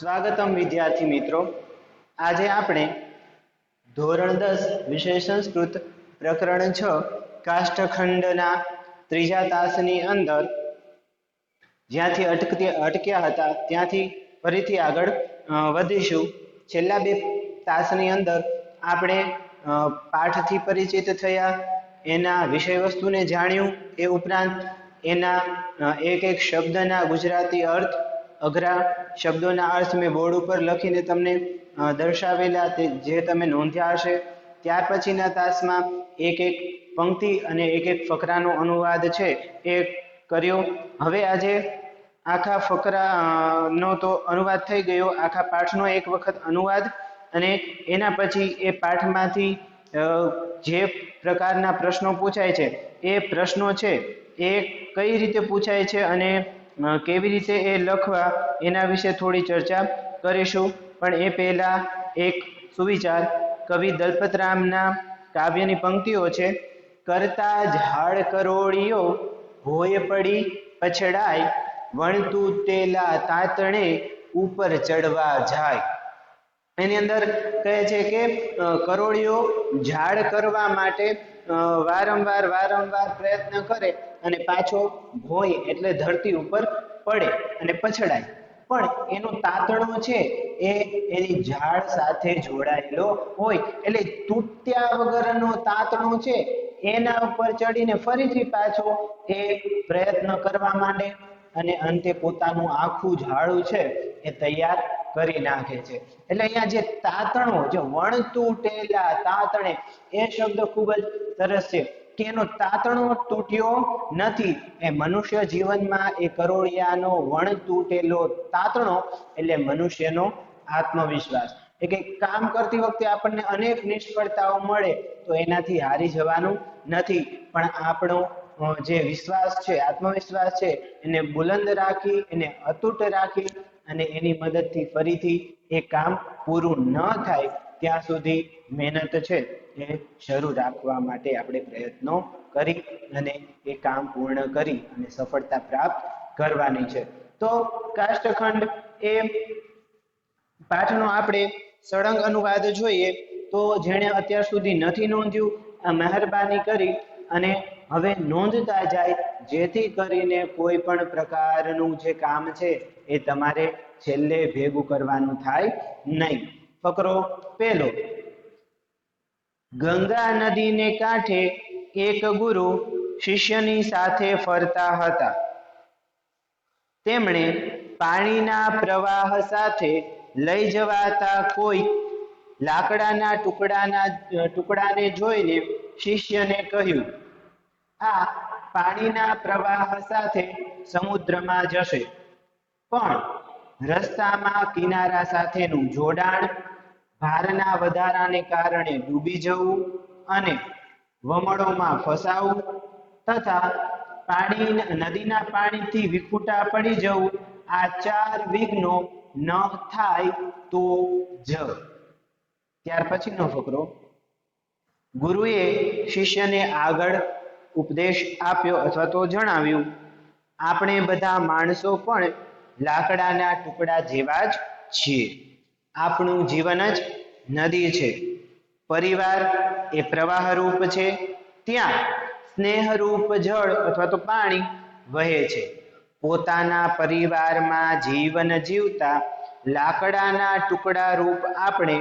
સ્વાગતમ વિદ્યાર્થી મિત્રો, આજે આપણે ધોરણ 10 વિષય સંસ્કૃત પ્રકરણ 6 કાષ્ઠખંડના ત્રીજા તાસની અંદર જ્યાંથી અટક્યા હતા ત્યાંથી ફરીથી આગળ વધીશું। છેલ્લા બે તાસની અંદર આપણે પાઠથી પરિચિત થયા, એના વિષય વસ્તુને જાણ્યું, એ ઉપરાંત એના એક એક શબ્દના ગુજરાતી અર્થ, અઘરા શબ્દોના અર્થ મેં બોર્ડ ઉપર લખીને તમને દર્શાવેલા, જે તમે નોંધ્યા હશે। ત્યાર પછીના તાસમાં એક એક પંક્તિ અને એક એક ફકરાનો અનુવાદ છે એ કર્યો। હવે આજે આખા ફકરાનો તો અનુવાદ થઈ ગયો, આખા પાઠનો એક વખત અનુવાદ, અને એના પછી એ પાઠમાંથી જે પ્રકારના પ્રશ્નો પૂછાય છે એ પ્રશ્નો છે એ કઈ રીતે પૂછાય છે અને કેવી રીતે એ લખવા એના વિશે થોડી ચર્ચા કરીશું। પણ એ પહેલા એક સુવિચાર કવિ દલપતરામના કાવ્યની પંક્તિઓ છે। કરતા ઝાડ કરોળિયો હોય પડી પછડાય, વણતું તેલા તાતણે ઉપર ચડવા જાય। એની અંદર કહે છે કે કરોળિયો ઝાડ કરવા માટે વારંવાર પ્રયત્ન કરે અને પાછો ભોય એટલે ધરતી ઉપર પડે અને પછડાય, પણ એનો તાતણો છે એ એની ઝાડ સાથે જોડાયેલો હોય, એટલે તૂટ્યા વગરનો તાતણો છે એના ઉપર ચડીને ફરીથી પાછો એ પ્રયત્ન કરવા માંડે અને અંતે પોતાનું આખું ઝાડું છે એ તૈયાર કરી નાખે છે। એટલે અહીંયા જે તાતણો, જે વણતું ટેલા તાતણે, એ શબ્દ ખૂબ જ સરસ છે કે એનો તાતણો તૂટ્યો નથી। એ મનુષ્ય જીવનમાં એ કરોળિયાનો વણતૂટેલો તાતણો એટલે મનુષ્યનો આત્મવિશ્વાસ। એ કે કામ કરતી વખતે આપણને અનેક નિષ્ફળતાઓ મળે તો એનાથી હારી જવાનું નથી, પણ આપણો જે વિશ્વાસ છે, આત્મવિશ્વાસ છે, એને બુલંદ રાખી, એને અતૂટ રાખી અને એની મદદથી ફરીથી એ કામ પૂરું ન થાય ત્યાં સુધી મહેનત છે એ શરૂ રાખવા માટે આપણે પ્રયત્નો કરી અને એ કામ પૂર્ણ કરી અને સફળતા પ્રાપ્ત કરવાની છે। તો કાષ્ઠખંડ એ પાઠનો આપણે સળંગ અનુવાદ જોઈએ તો જેણે અત્યાર સુધી નથી નોંધ્યું, આ મહેરબાની કરી અને હવે નોંધતા જાય, જેથી કરીને કોઈ પણ પ્રકારનું જે કામ છે એ તમારે છેલ્લે ભેગું કરવાનું થાય નહીં। ફકરો પહેલો, ગંગા નદીને કાંઠે એક ગુરુ શિષ્યની સાથે ફરતા હતા। તેમણે પાણીના પ્રવાહ સાથે લઈ જવાતા કોઈ લાકડાના ટુકડાને જોઈને શિષ્યને કહ્યું, આ પાણીના પ્રવાહ સાથે સમુદ્રમાં જશે, પણ રસ્તામાં કિનારા સાથેનું જોડાણ, ભારના વધારાને કારણે ડૂબી જવું અને વમળોમાં ફસાવું તથા નદીના પાણીથી વિખૂટા પડી જવું, આ 4 વિઘ્નો ન થાય તો જ। ત્યાર પછીનો ફકરો, ગુરુએ શિષ્યને આગળ ઉપદેશ આપ્યો અથવા તો જણાવ્યું, આપણે બધા માણસો પણ લાકડાના ટુકડા જેવા જ છીએ। આપણું જીવન જ નદી છે, પરિવાર એ પ્રવાહરૂપ છે, ત્યાં સ્નેહરૂપ જળ અથવા તો પાણી વહે છે। પોતાના પરિવારમાં જીવન જીવતા લાકડાના ટુકડા રૂપ આપણે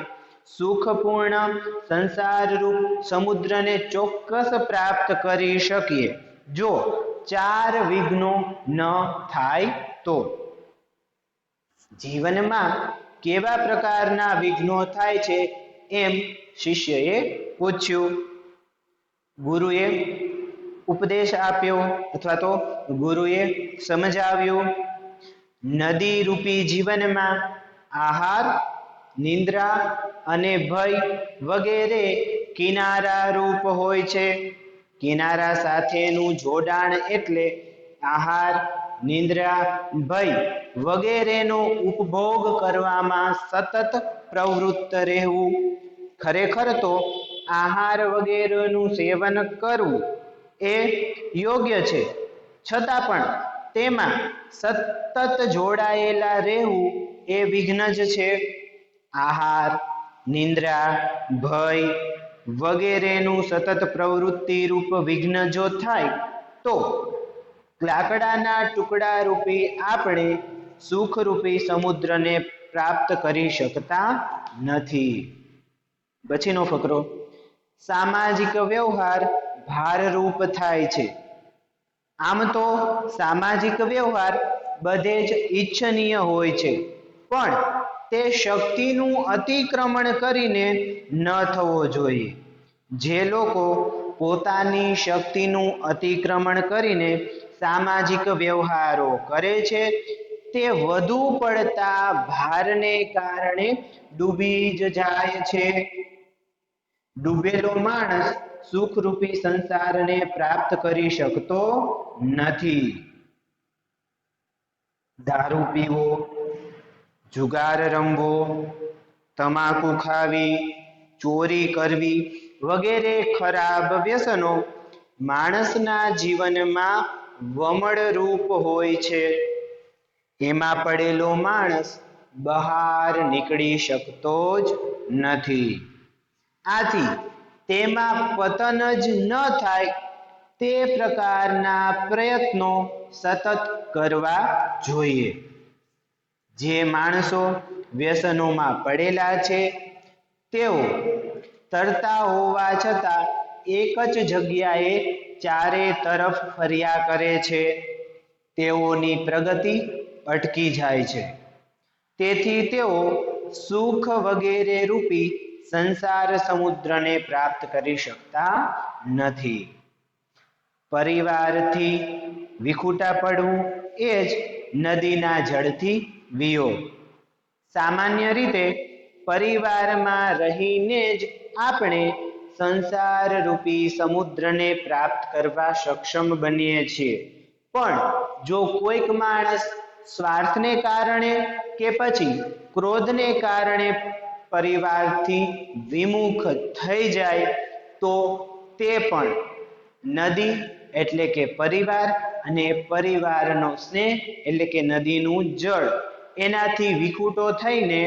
સુખપૂર્ણ સંસારરૂપ સમુદ્રને ચોક્કસ પ્રાપ્ત કરી શકીએ, જો 4 વિઘ્નો ન થાય તો। જીવનમાં કેવા પ્રકારના વિઘ્નો થાય છે એમ શિષ્યએ પૂછ્યું। ગુરુએ ઉપદેશ આપ્યો અથવા તો ગુરુએ સમજાવ્યું, નદી રૂપી જીવનમાં આહાર, નિંદ્રા અને ભય વગેરે કિનારા રૂપ હોય છે। કિનારા સાથેનું જોડાણ એટલે આહાર, નિંદ્રા, ભય વગેરેનો ઉપભોગ કરવામાં સતત પ્રવૃત્ત રહેવું। ખરેખર તો આહાર વગેરેનું સેવન કરવું એ યોગ્ય છે, છતાં પણ તેમાં સતત જોડાયેલા રહેવું એ વિઘ્ન જ છે. આહાર, નિંદ્રા, ભય વગેરેનું સતત પ્રવૃત્તિ રૂપ વિઘ્ન જો થાય તો લાકડાના ટુકડા રૂપી આપણે સુખરૂપી સમુદ્રને પ્રાપ્ત કરી શકતા નથી. પછીનો ફકરો, સામાજિક વ્યવહાર ભારરૂપ થાય છે. આમ તો સામાજિક વ્યવહાર બધે જ ઈચ્છનીય હોય છે, પણ તે શક્તિનું અતિક્રમણ કરીને ન થવો જોઈએ. જે લોકો પોતાની શક્તિનું અતિક્રમણ કરીને સામાજિક વ્યવહારો કરે છે તે વધુ પડતા ભારને કારણે ડૂબી જ જાય છે. ડૂબેલો માણસ સુખરૂપી સંસારને પ્રાપ્ત કરી શકતો નથી. દારૂ પીવો, જુગાર રમવો, તમાકુ ખાવી, ચોરી કરવી વગેરે ખરાબ વ્યસનો માણસના જીવનમાં વમળરૂપ હોય છે. એમાં પડેલો માણસ બહાર નીકળી શકતો જ નથી. આથી તેમાં પતન જ ન થાય તે પ્રકારના પ્રયત્નો સતત કરવા જોઈએ. જે માણસો વ્યસનોમાં પડેલા છે તેઓ તરતા હોવા છતાં એક જ જગ્યાએ ચારે તરફ ફર્યા કરે છે. તેઓની પ્રગતિ અટકી જાય છે. તેથી તેઓ સુખ વગેરે રૂપી સંસાર સમુદ્રને પ્રાપ્ત કરી શકતા નથી. પરિવારથી વિખૂટા પડવું એ જ નદીના જળથી વિયોગ. સામાન્ય રીતે પરિવારમાં રહીને જ આપણે સંસાર રૂપી સમુદ્રને પ્રાપ્ત કરવા સક્ષમ બનીએ છીએ. પણ જો કોઈક માણસ સ્વાર્થને કારણે કે પછી ક્રોધને કારણે પરિવારથી વિમુખ થઈ જાય તો તે પણ નદી એટલે કે પરિવાર અને પરિવારનો સ્નેહ એટલે કે નદીનું જળ એનાથી વિખૂટો થઈને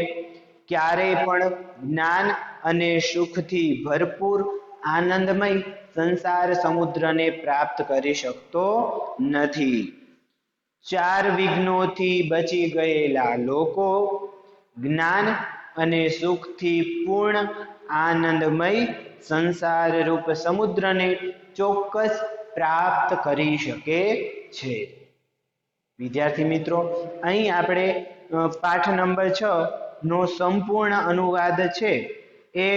ક્યારેય પણ જ્ઞાન અને સુખથી ભરપૂર આનંદમય સંસાર સમુદ્રને પ્રાપ્ત કરી શકતો નથી. ચાર વિઘ્નોથી બચી ગયેલા લોકો જ્ઞાન અને સુખથી પૂર્ણ આનંદમય સંસાર રૂપ સમુદ્રને ચોક્કસ પ્રાપ્ત કરી શકે છે. વિદ્યાર્થી મિત્રો, અહીં આપણે પાઠ નંબર 6 નો સંપૂર્ણ અનુવાદ છે એ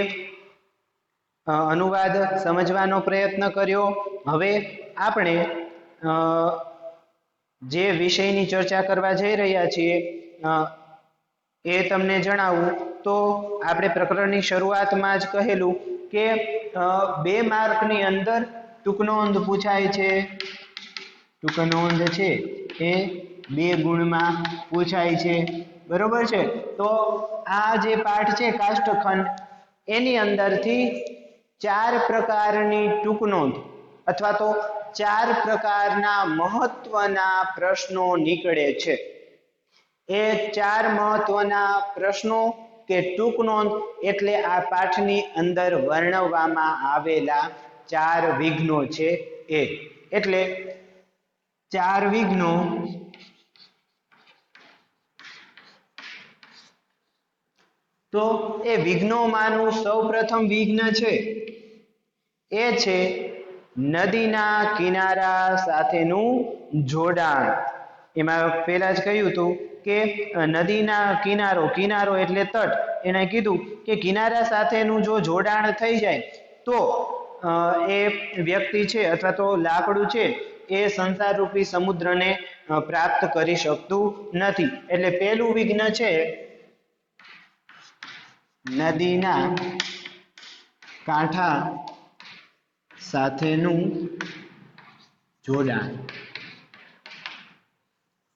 અનુવાદ સમજવાનો પ્રયત્ન કર્યો. હવે આપણે જે વિષયની ચર્ચા કરવા જઈ રહ્યા છીએ એ તમને જણાવું તો આપણે પ્રકરણની શરૂઆતમાં જ કહેલું કે 2 માર્કની અંદર ટૂંકનોંધ પૂછાય છે. ટૂંકનોંધ છે એ 2 ગુણમાં પૂછાય છે. બરોબર છે? તો આ જે પાઠ છે કાષ્ઠખંડ એની અંદરથી 4 પ્રકારની ટૂંકનોંધ અથવા તો 4 પ્રકારના મહત્વના પ્રશ્નો નીકળે છે. એ 4 મહત્વના પ્રશ્નો કે ટૂંકનોંધ એટલે આ પાઠની અંદર વર્ણવવામાં આવેલા 4 વિઘ્નો છે એ. એટલે 4 વિઘ્નો તો એ વિઘ્નોમાંનું સૌપ્રથમ વિઘ્ન છે એ છે નદીના કિનારા સાથેનું જોડાણ. એમાં પહેલા જ કહ્યું હતું કે નદીના કિનારો એટલે તટ, એને કીધું કે કિનારા સાથેનું જો જોડાણ થઈ જાય તો એ વ્યક્તિ છે અથવા તો લાકડું છે એ સંસાર રૂપી સમુદ્રને પ્રાપ્ત કરી શકતું નથી. એટલે પહેલું વિઘ્ન છે નદીના કાંઠા સાથેનું જોડાણ.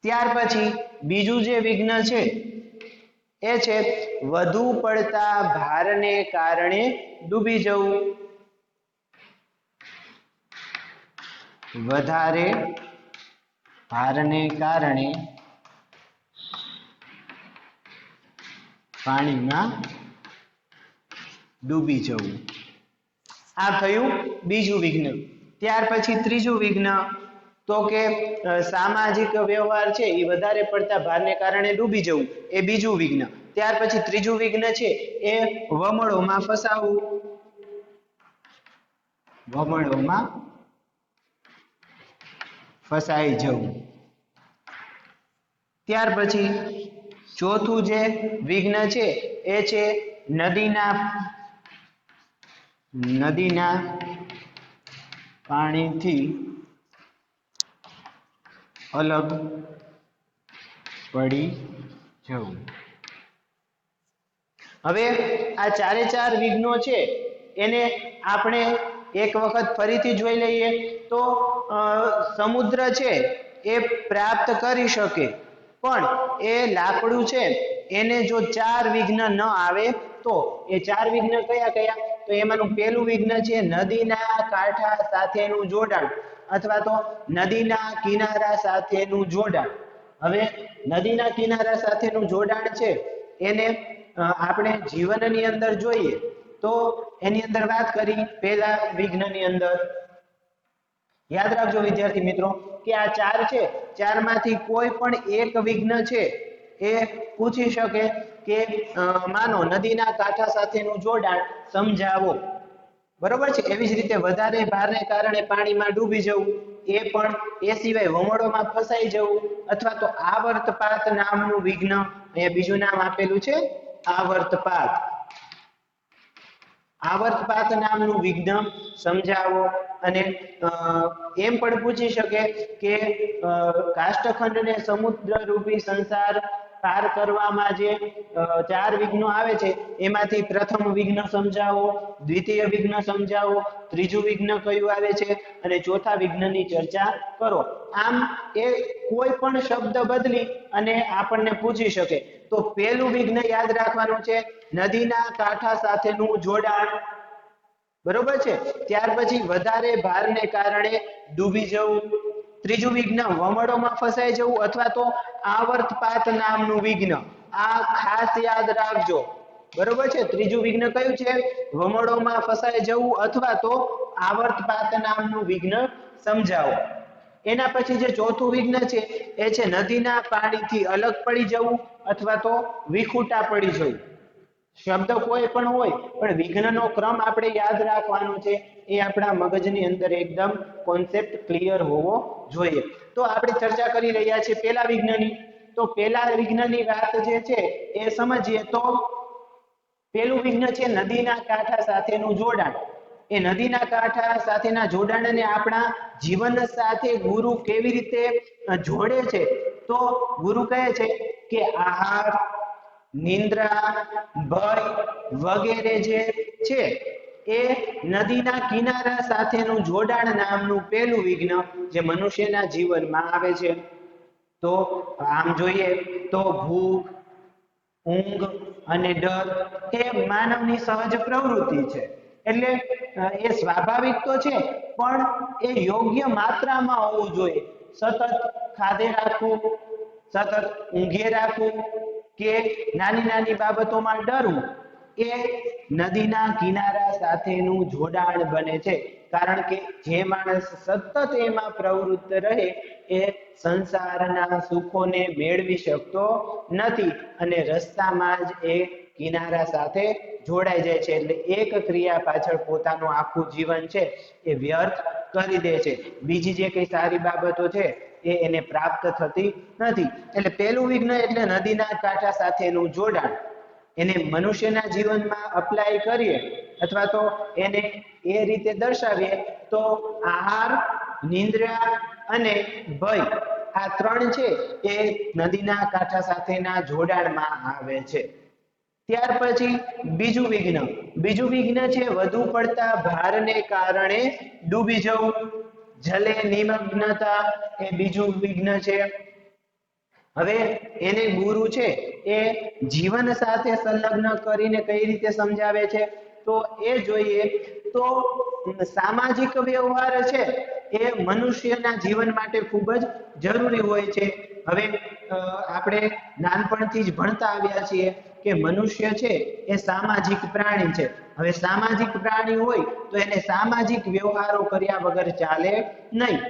ત્યાર પછી બીજું જે વિઘ્ન છે એ છે વધુ પડતા ભારને કારણે ડૂબી જવું. વધારે ભારને કારણે પાણીમાં ડૂબી જવું. આ થયું બીજું વિઘ્ન. ત્યાર પછી ત્રીજું વિઘ્ન તો કે સામાજિક વ્યવહાર છે એ વધારે પડતા ભારને કારણે ડૂબી જવું, એ બીજું વિઘ્ન. ત્યાર પછી ત્રીજું વિઘ્ન છે એ વમળોમાં ફસાવવું, વમળોમાં ફસાઈ જવું. ત્યાર પછી ચોથું જે વિઘ્ન છે એ છે નદીના પાણીથી અલગ પડી જવું. હવે આ ચારે ચાર વિઘ્નો છે એને આપણે એક વખત ફરીથી જોઈ લઈએ તો સમુદ્ર છે એ પ્રાપ્ત કરી શકે, પણ એ લાકડું છે એને જો ચાર વિઘ્ન ન આવે તો એ ચાર વિઘ્ન કયા કયા? તો એમાંનું પહેલું વિઘ્ન છે નદીના કાંઠા સાથેનું જોડાણ અથવા તો નદીના કિનારા સાથેનું જોડાણ. હવે નદીના કિનારા સાથેનું જોડાણ છે એને આપણે જીવનની અંદર જોઈએ તો એની અંદર વાત કરી પહેલા વિઘ્નની અંદર. યાદ રાખજો વિદ્યાર્થી મિત્રો કે આ ચાર છે, ચારમાંથી કોઈ પણ એક વિઘ્ન છે એ પૂછી શકે કે માનો નદીના કાંઠા સાથેનું જોડાણ સમજાવો. બરોબર છે. એવી જ રીતે વધારે ભારને કારણે પાણીમાં ડૂબી જવું, એ પણ. એ સિવાય વમળોમાં ફસાઈ જવું અથવા તો આવર્તપાત નામનું વિઘ્ન, અહીંયા બીજું નામ આપેલું છે આવર્તપાત. આવર્તપાત નામનું વિઘ્ન સમજાવો. અને એમ પણ પૂછી શકે કે કાષ્ઠખંડને સમુદ્ર રૂપી સંસાર પાર કરવામાં જે ચાર વિઘ્નો આવે છે એમાંથી પ્રથમ વિઘ્ન સમજાવો, દ્વિતીય વિઘ્ન સમજાવો, ત્રીજું વિઘ્ન કયું આવે છે અને ચોથા વિઘ્નની ચર્ચા કરો. આમ એ કોઈ પણ શબ્દ બદલી અને આપણને પૂછી શકે. તો પહેલું વિઘ્ન યાદ રાખવાનું છે નદીના કાંઠા સાથેનું જોડાણ. બરોબર છે. ત્યાર પછી વધારે ભારને કારણે ડૂબી જવું. ત્રીજું વિઘ્ન વમળોમાં ફસાઈ જવું અથવા તો આવર્તપાત નામનું વિઘ્ન. આ ખાસ યાદ રાખજો. બરોબર છે. ત્રીજું વિઘ્ન કયું છે? વમળોમાં ફસાઈ જવું અથવા તો આવર્તપાત નામનું વિઘ્ન સમજાવો. એના પછી જે ચોથું વિઘ્ન છે એ છે નદીના પાણીથી અલગ પડી જવું અથવા તો વિખૂટા પડી જવું. શબ્દ કોઈ પણ હોય પણ વિઘ્નનો ક્રમ આપણે યાદ રાખવાનો છે, એ આપણા મગજની અંદર એકદમ કોન્સેપ્ટ ક્લિયર હોવો જોઈએ. તો આપણે ચર્ચા કરી રહ્યા છીએ પહેલા વિઘ્નની. તો પહેલા વિઘ્નની વાત જે છે એ સમજીએ તો પહેલું વિઘ્ન છે નદીના કાંઠા સાથેનું જોડાણ. એ નદીના કાંઠા સાથેના જોડાણને આપણા જીવન સાથે ગુરુ કેવી રીતે જોડે છે? તો ગુરુ કહે છે કે આહાર, નિંદ્રા, ભય વગેરે જે છે એ નદીના કિનારા સાથેનું જોડાણ નામનું પહેલું વિઘ્ન જે મનુષ્યના જીવનમાં આવે છે. તો આમ જોઈએ તો ભૂખ, ઊંઘ અને ડર એ માનવની સહજ પ્રવૃત્તિ છે. એટલે એ સ્વાભાવિક તો છે પણ એ યોગ્ય માત્રામાં હોવું જોઈએ. સતત ખાધે રાખવું, સતત ઊંઘે રાખવું કે નાની નાની બાબતોમાં ડરવું એ નદીના કિનારા સાથેનું જોડાણ બને છે. કારણ કે જે માણસ સતત એમાં પ્રવૃત્ત રહે એ સંસારના સુખોને મેળવી શકતો નથી અને રસ્તામાં જ એ કિનારા સાથે જોડાઈ જાય છે. એટલે એક ક્રિયા પાછળ પોતાનું આખું જીવન છે એ વ્યર્થ કરી દે છે. બીજી જે કઈ સારી બાબતો છે એ એને પ્રાપ્ત થતી નથી. એટલે પહેલું વિઘ્ન એટલે નદીના કાંઠા સાથેનું જોડાણ. એને મનુષ્યના જીવનમાં અપ્લાય કરીએ અથવા તો એને એ રીતે દર્શાવીએ તો આહાર, નિંદ્રા અને ભય આ ત્રણ છે એ નદીના કાંઠા સાથેના જોડાણમાં આવે છે. ત્યાર પછી બીજું વિઘ્ન છે વધુ પડતા ભારને કારણે ડૂબી જવું. જલે નિમગ્નતા એ બીજું વિઘ્ન છે. હવે એને ગુરુ છે એ જીવન સાથે સંલગ્ન કરીને કઈ રીતે સમજાવે છે તો એ જોઈએ તો સામાજિક વ્યવહાર છે એ મનુષ્યના જીવન માટે ખૂબ જ જરૂરી હોય છે. હવે આપણે નાનપણથી જ ભણતા આવ્યા છીએ કે મનુષ્ય છે એ સામાજિક પ્રાણી છે. હવે સામાજિક પ્રાણી હોય તો એને સામાજિક વ્યવહારો કર્યા વગર ચાલે નહીં.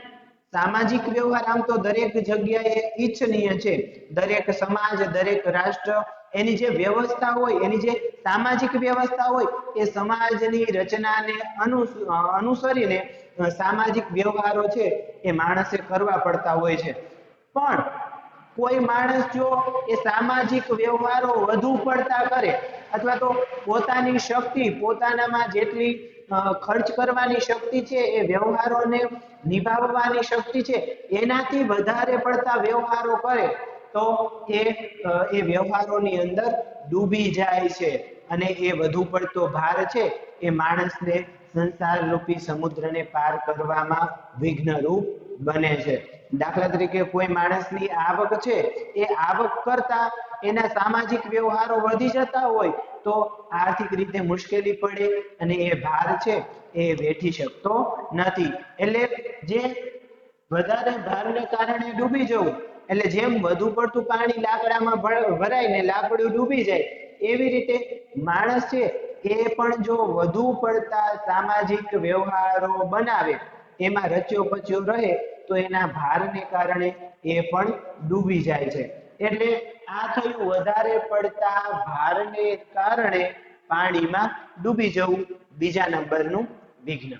સામાજિક વ્યવહાર આમ તો દરેક જગ્યાએ ઈચ્છનીય છે. દરેક સમાજ, દરેક રાષ્ટ્ર એની જે વ્યવસ્થા હોય, એની જે સામાજિક વ્યવસ્થા હોય એ સમાજની રચનાને અનુસરીને સામાજિક વ્યવહારો છે એ માણસે કરવા પડતા હોય છે. પણ કોઈ માણસ જો એ સામાજિક વ્યવહારો વધુ પડતા કરે અથવા તો પોતાની શક્તિ, પોતાનામાં જેટલી ખર્ચ કરવાની શક્તિ છે, એ વ્યવહારોને નિભાવવાની શક્તિ છે, એનાથી વધારે પડતા વ્યવહારો કરે તો એ વ્યવહારોની અંદર ડૂબી જાય છે અને એ વધુ પડતો ભાર છે એ માણસને સંસાર રૂપી સમુદ્રને પાર કરવામાં વિઘ્નરૂપ બને છે. દાખલા તરીકે કોઈ માણસની આવક છે એ આવક કરતા એના સામાજિક વ્યવહારો વધી જતા હોય તો આર્થિક રીતે મુશ્કેલી પડે અને એ ભાર છે એ વેઠી શકતો નથી. એટલે જે વધારે ભારને કારણે ડૂબી જવું, એટલે જેમ વધુ પડતું પાણી લાકડામાં ભરાય ને લાકડું ડૂબી જાય, એવી રીતે માણસ છે એ પણ જો વધુ પડતા સામાજિક વ્યવહારો બનાવે, એમાં રચ્યો પચ્યો રહે તો એના ભારને કારણે એ પણ ડૂબી જાય છે. એટલે આ થયું વધારે પડતા ભારને કારણે પાણીમાં ડૂબી જવું, બીજા નંબરનું વિઘ્ન.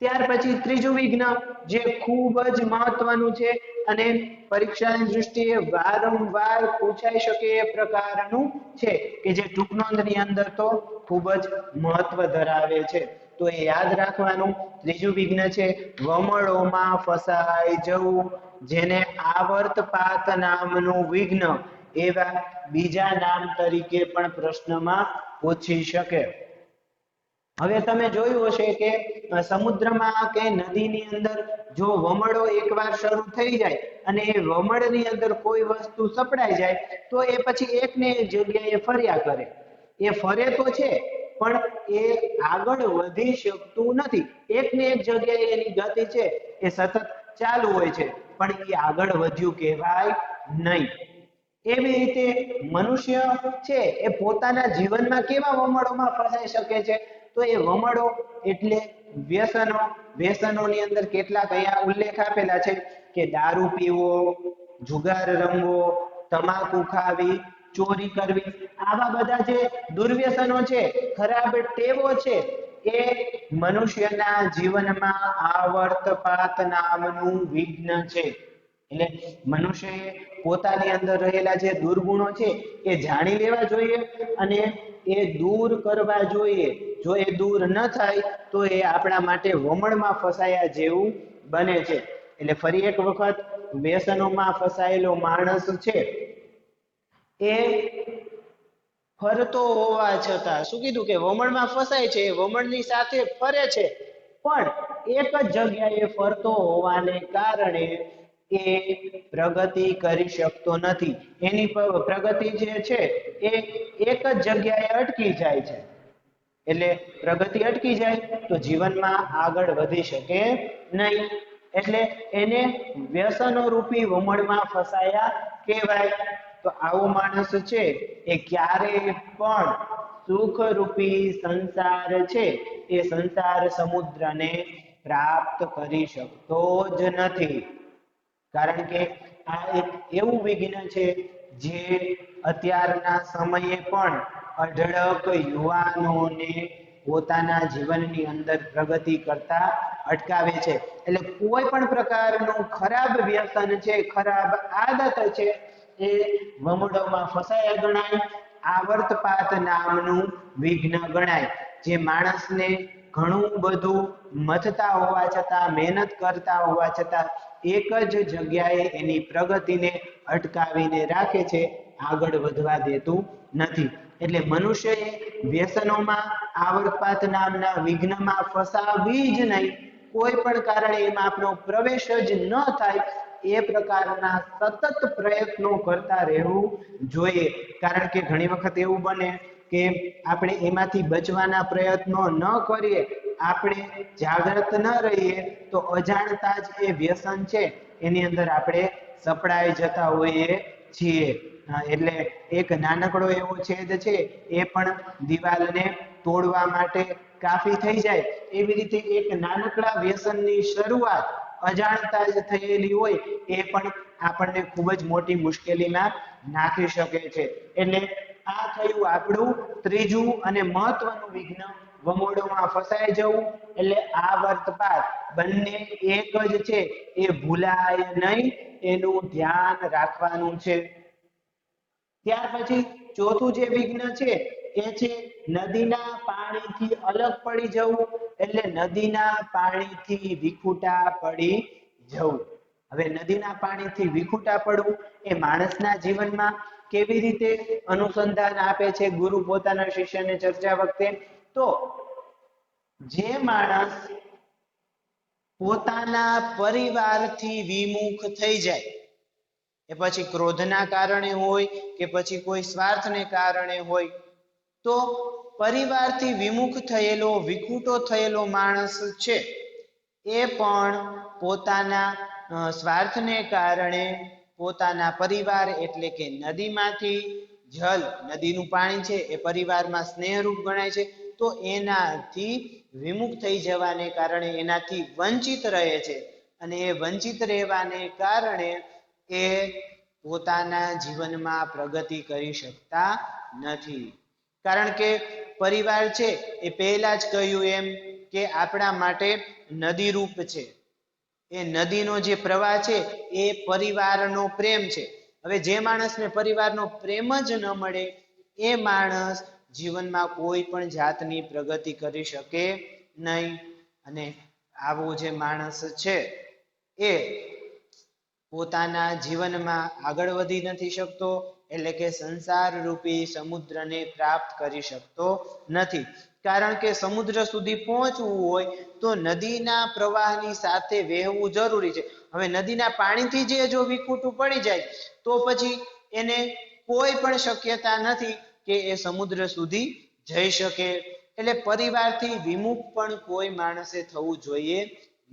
ત્યાર પછી ત્રીજું વિઘ્ન જે ખૂબ જ મહત્વનું છે અને પરીક્ષાની દૃષ્ટિએ વારંવાર પૂછાઈ શકે એ પ્રકારનું છે કે જે ટૂંક નોંધની અંદર તો ખૂબ જ મહત્વ ધરાવે છે. તો એ યાદ રાખવાનું. ત્રીજું વિઘ્ન છે વમળોમાં ફસાઈ જવું, જેને આવર્તપાત નામનું વિઘ્ન એવા બીજા નામ તરીકે પણ પ્રશ્નમાં પૂછી શકે. હવે તમે જોયું હશે કે સમુદ્રમાં કે નદીની અંદર જો વમળો એકવાર શરૂ થઈ જાય અને એ વમળની અંદર કોઈ વસ્તુ સપડાઈ જાય તો એ પછી એકને એક જગ્યાએ ફર્યા કરે. એ ફરે તો છે પણ એ આગળ વધી શકતું નથી. એકને એક જગ્યાએ એની ગતિ છે એ સતત ચાલુ હોય છે પણ એ આગળ વધ્યું કહેવાય નહીં. એવી રીતે મનુષ્ય છે એ પોતાના જીવનમાં કેવા વમળોમાં ફસાઈ શકે છે? તો એ વમળો એટલે વ્યસનો. વ્યસનોની અંદર કેટલાક અહીંયા ઉલ્લેખ આપેલા છે કે દારૂ પીવો, જુગાર રમવો, તમાકુ ખાવી, ચોરી કરવી, આવા બધા જે દુર્વ્યસનો છે, ખરાબ ટેવો છે, એ મનુષ્યના જીવનમાં આવર્તપાત નામનું વિઘ્ન છે. એટલે મનુષ્યએ પોતાની અંદર રહેલા જે દુર્ગુણો છે એ જાણી લેવા જોઈએ અને એ દૂર કરવા જોઈએ. જો એ દૂર ન થાય તો એ આપણા માટે વમળમાં ફસાયા જેવું બને છે. એટલે ફરી એક વખત વ્યસનોમાં ફસાયેલો માણસ છે એ ફરતો હોવા છતાં, શું કીધું કે વમળમાં ફસાય છે, વમળની સાથે ફરે છે, પણ એક જ જગ્યાએ ફરતો હોવાને કારણે એ પ્રગતિ કરી શકતો નથી. એની પ્રગતિ જે છે એ એક જ જગ્યાએ અટકી જાય છે. એટલે પ્રગતિ અટકી જાય તો જીવનમાં આગળ વધી શકે નહીં. એટલે એને વ્યસનો રૂપી વમળમાં ફસાયા કહેવાય. તો આવો માણસ છે એ ક્યારેય પણ સુખરૂપી સંસાર છે એ સંસાર સમુદ્રને પ્રાપ્ત કરી શકતો જ નથી. કારણ કે આ એક એવું વિઘ્ન છે જે અત્યારના સમયે પણ અઢળક યુવાનોને પોતાના જીવનની અંદર પ્રગતિ કરતા અટકાવે છે. એટલે કોઈ પણ પ્રકારનું ખરાબ વ્યસન છે, ખરાબ આદત છે, એ વમળોમાં ફસાયા ગણાય. આવર્તપાત નામનું વિઘ્ન ગણાય, જે માણસને ઘણું બધું મથતા હોવા છતાં, મહેનત કરતા હોવા છતાં એક જ જગ્યાએ એની પ્રગતિને અટકાવીને રાખે છે, આગળ વધવા દેતું નથી. એટલે મનુષ્યએ વ્યસનોમાં, આવર્તપાત નામના વિઘ્નમાં ફસાવી જ નહીં. કોઈ પણ કારણે એમાં આપણો પ્રવેશ જ ન થાય એ પ્રકારના સતત પ્રયત્નો કરતા રહેવું જોઈએ. કારણ કે ઘણી વખત એવું બને કે આપણે એમાંથી બચવાના પ્રયત્નો ન કરીએ, આપણે જાગૃત ન રહીએ તો અજાણતા જ એ વ્યસન છે એની અંદર આપણે સપડાઈ જતા હોઈએ છીએ એટલે એક નાનકડો એવો છેદ છે એ પણ દિવાલને તોડવા માટે કાફી થઈ જાય એવી રીતે એક નાનકડા વ્યસનની શરૂઆત અજાણતા જ થયેલી હોય એ પણ આપણને ખૂબ જ મોટી મુશ્કેલીમાં નાખી શકે છે એટલે આ થયું આપણું ત્રીજું અને મહત્વનું વિઘ્ન વમોડોમાં ફસાઈ જવું એટલે આ વર્તપાત બંને એક જ છે એ ભૂલાય નહીં એનું ધ્યાન રાખવાનું છે ત્યાર પછી ચોથું જે વિઘ્ન છે એ છે નદીના પાણીથી અલગ પડી જવું એટલે નદીના પાણીથી વિખૂટા પડી જવું હવે નદીના પાણીથી વિખૂટા પડવું એ માણસના જીવનમાં કેવી રીતે અનુસંધાન આપે છે ગુરુ પોતાના શિષ્યને ચર્ચા વખતે તો જે માણસ પોતાના પરિવારથી વિમુખ થઈ જાય એ પછી ક્રોધના કારણે હોય કે પછી કોઈ સ્વાર્થને કારણે હોય તો પરિવારથી વિમુખ થયેલો વિખૂટો થયેલો માણસ છે એ પણ પોતાના સ્વાર્થને કારણે પોતાના પરિવાર એટલે કે નદીમાંથી જલ નદીનું પાણી છે એ પરિવારમાં સ્નેહરૂપ ગણાય છે તો એનાથી વિમુખ થઈ જવાને કારણે એનાથી વંચિત રહે છે અને એ વંચિત રહેવાને કારણે એ પોતાના જીવનમાં પ્રગતિ કરી શકતા નથી કારણ કે પરિવાર છે એ પહેલા જ કહ્યું એમ કે આપણા માટે નદીરૂપ છે એ નદીનો જે પ્રવાહ છે એ પરિવારનો પ્રેમ છે હવે જે માણસને પરિવારનો પ્રેમ જ ન મળે એ માણસ જીવનમાં કોઈ પણ જાતની પ્રગતિ કરી શકે નહીં અને આવો જે માણસ છે એ પોતાના જીવનમાં આગળ વધી નથી શકતો એટલે કે સંસાર રૂપી સમુદ્રને પ્રાપ્ત કરી શકતો નથી કારણ કે સમુદ્ર સુધી પહોંચવું હોય તો નદીના પ્રવાહની સાથે વહેવું જરૂરી છે હવે નદીના પાણીથી જે જો વિખૂટું પડી જાય તો પછી એને કોઈ પણ શક્યતા નથી કે એ સમુદ્ર સુધી જઈ શકે એટલે પરિવારથી વિમુખ પણ કોઈ માણસે થવું જોઈએ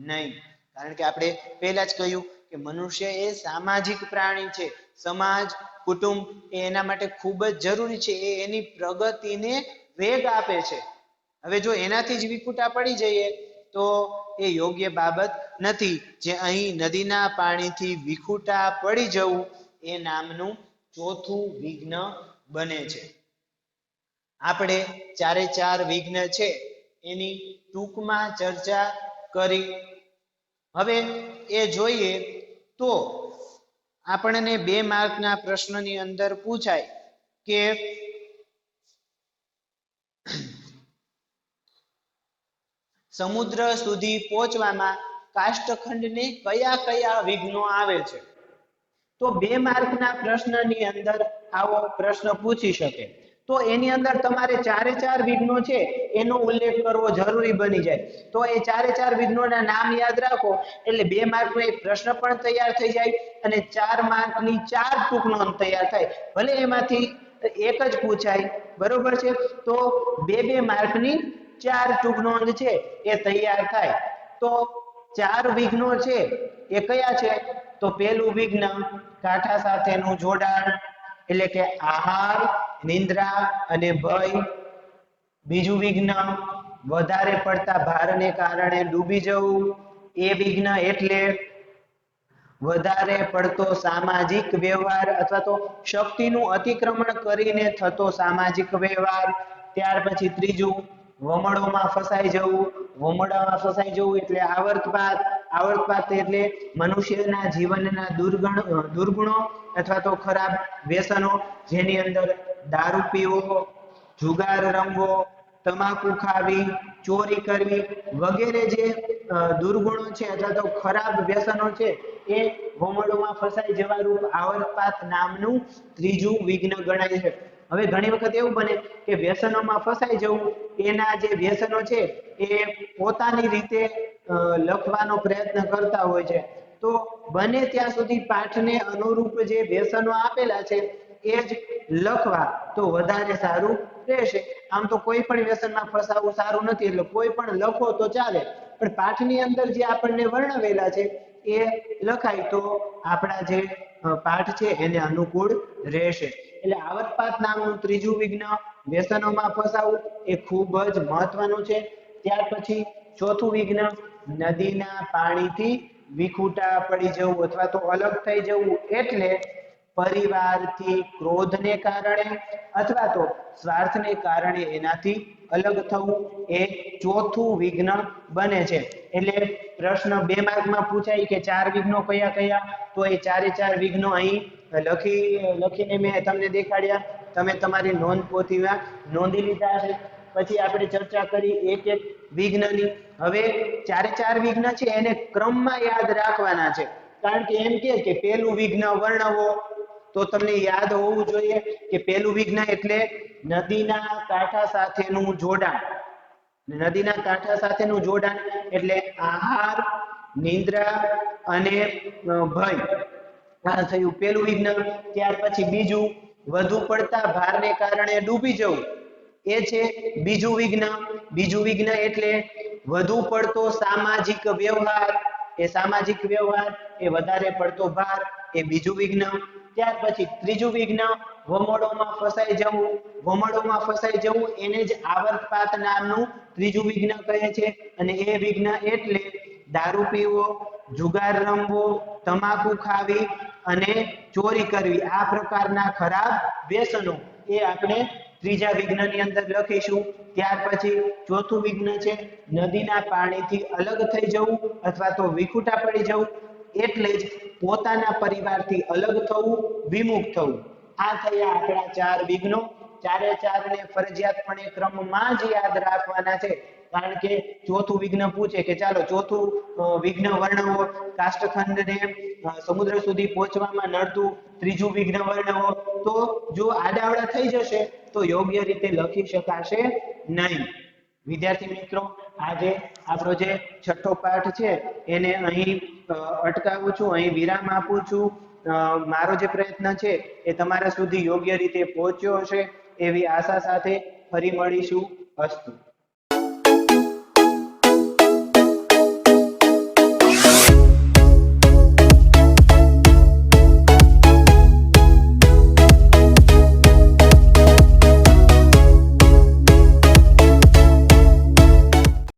નહીં કારણ કે આપણે પહેલા જ કહ્યું કે મનુષ્ય એ સામાજિક પ્રાણી છે સમાજ કુટુંબ એ એના માટે ખૂબ જ જરૂરી છે એ એની પ્રગતિને વેગ આપે છે હવે જો એનાથી જ વિખૂટા પડી જઈએ તો એ યોગ્ય બાબત નથી જે અહીં નદીના પાણીથી વિખૂટા પડી જવું એ નામનું ચોથું વિઘ્ન બને છે આપણે ચારે ચાર વિઘ્ન છે એની ટૂંકમાં ચર્ચા કરી હવે એ જોઈએ તો આપણને 2 માર્કના પ્રશ્નની અંદર પૂછાય કે સમુદ્ર સુધી પહોંચવામાં કાષ્ઠખંડને કયા કયા વિઘ્નો આવે છે તો 2 માર્કના પ્રશ્નની અંદર આવો પ્રશ્ન પૂછી શકે તો એની અંદર તમારે ચારે ચાર વિઘ્નો છે એનો ઉલ્લેખ કરવો જરૂરી બની જાય તો એ ચારે ચાર વિઘ્નોના નામ યાદ રાખો એટલે 2 માર્કનો એક પ્રશ્ન પણ તૈયાર થઈ જાય અને 4 માર્કની 4 ટૂંક નોંધ તૈયાર થાય ભલે એમાંથી એક જ પૂછાય બરોબર છે તો 2 માર્કની 4 ટૂંક નોંધ છે એ તૈયાર થાય તો 4 વિઘ્નો છે એ કયા છે તો પહેલું વિઘ્ન કાંઠા સાથેનું જોડાણ એટલે કે આહાર નિંદ્રા અને ભય બીજું વિઘ્ન વધારે પડતા ભારને કારણે ડૂબી જવું એ વિઘ્ન એટલે વધારે પડતો સામાજિક વ્યવહાર અથવા તો શક્તિનું અતિક્રમણ કરીને થતો સામાજિક વ્યવહાર ત્યાર પછી ત્રીજું વમળોમાં ફસાઈ જવું એટલે આવર્તપાત એટલે મનુષ્યના જીવનના દુર્ગુણો અથવા તો ખરાબ વ્યસનો જેની અંદર દારૂ પીવો જુગાર રમવો તમાકુ ખાવી ચોરી કરવી વગેરે જે દુર્ગુણો છે અથવા તો ખરાબ વ્યસનો છે એ વમળોમાં ફસાઈ જવા રૂપ આવર્તપાત નામનું ત્રીજું વિઘ્ન ગણાય છે હવે ઘણી વખત એવું બને કે વ્યસનોમાં ફસાઈ જવું એના જે વ્યસનો છે એ પોતાની રીતે લખવાનો પ્રયત્ન કરતા હોય છે તો બને ત્યાં સુધી પાઠને અનુરૂપ જે વ્યસનો આપેલા છે એ જ લખવા તો વધારે સારું રહેશે આમ તો કોઈ પણ વ્યસનમાં ફસાવવું સારું નથી એટલે કોઈ પણ લખો તો ચાલે પણ પાઠની અંદર જે આપણને વર્ણવેલા છે એ લખાય તો આપણા જે પાઠ છે એને અનુકૂળ રહેશે. એટલે આવર્તપાત નામનું ત્રીજું વિઘ્ન વ્યસનોમાં ફસાવું એ ખૂબ જ મહત્વનું છે. ત્યાર પછી ચોથું વિઘ્ન નદીના પાણીથી વિખૂટા પડી જવું અથવા તો અલગ થઈ જવું, એટલે પરિવારથી ક્રોધને કારણે અથવા તો સ્વાર્થને કારણે એનાથી અલગ થવું એ ચોથું વિઘ્ન બને છે. એટલે પ્રશ્ન 2 માર્કમાં પૂછાય કે 4 વિઘ્નો કયા કયા, તો એ ચારે 4 વિઘ્નો અહીં લખીને મેં તમને દેખાડ્યા, તમે તમારી નોંધ પોથીમાં નોંધી લીધા હશે. પછી આપણે ચર્ચા કરી એક એક વિઘ્નની. હવે ચારે 4 વિઘ્ન છે એને ક્રમમાં યાદ રાખવાના છે, કારણ કે એમ કે પહેલું વિઘ્ન વર્ણવો, તો તમને યાદ હોવું જોઈએ કે પહેલું વિઘ્ન એટલે નદીના કાંઠા સાથેનું જોડાણ. નદીના કાંઠા સાથેનું જોડાણ એટલે આહાર, નિંદ્રા અને ભય. આ થયું પહેલું વિઘ્ન. ત્યાર પછી બીજું વધુ પડતા ભારને કારણે ડૂબી જવું, એ છે બીજું વિઘ્ન. બીજું વિઘ્ન એટલે વધુ પડતો સામાજિક વ્યવહાર, એ સામાજિક વ્યવહાર એ વધારે પડતો ભાર, એ બીજું વિઘ્ન. ત્યાર પછી ત્રીજું વિઘ્ન વમળોમાં ફસાઈ જવું. વમળોમાં ફસાઈ જવું એને જ આવર્તપાત નામનું ત્રીજું વિઘ્ન કહે છે. અને એ વિઘ્ન એટલે દારૂ પીવો, જુગાર રમવો, તમાકુ ખાવી અને ચોરી કરવી, આ પ્રકારના ખરાબ વ્યસનો એ આપણે ત્રીજા વિઘ્નની અંદર લખીશું. ત્યાર પછી ચોથું વિઘ્ન છે નદીના પાણીથી અલગ થઈ જવું અથવા તો વિખૂટા પડી જવું, એટલે જ પોતાના પરિવારથી અલગ થવું, વિમુખ થવું. આ થયા આપણા 4 વિઘ્નો. ચારે 4 ને ફરજિયાતપણે ક્રમમાં જ યાદ રાખવાના છે, કારણ કે ચોથું વિઘ્ન પૂછે કે ચાલો ચોથું વિઘ્ન વર્ણવો, કાષ્ઠખંડને સમુદ્ર સુધી પહોંચવામાં નડતું ત્રીજું વિઘ્ન વર્ણવો, તો જો આડાવડા થઈ જશે તો યોગ્ય રીતે લખી શકાશે નહીં. વિદ્યાર્થી મિત્રો, આજે આપણો જે છઠ્ઠો પાઠ છે એને અહીં અટકાવું છું, અહીં વિરામ આપું છું. મારો જે પ્રયત્ન છે એ તમારા સુધી યોગ્ય રીતે પહોંચ્યો હશે એવી આશા સાથે ફરી મળીશું. અસ્તુ.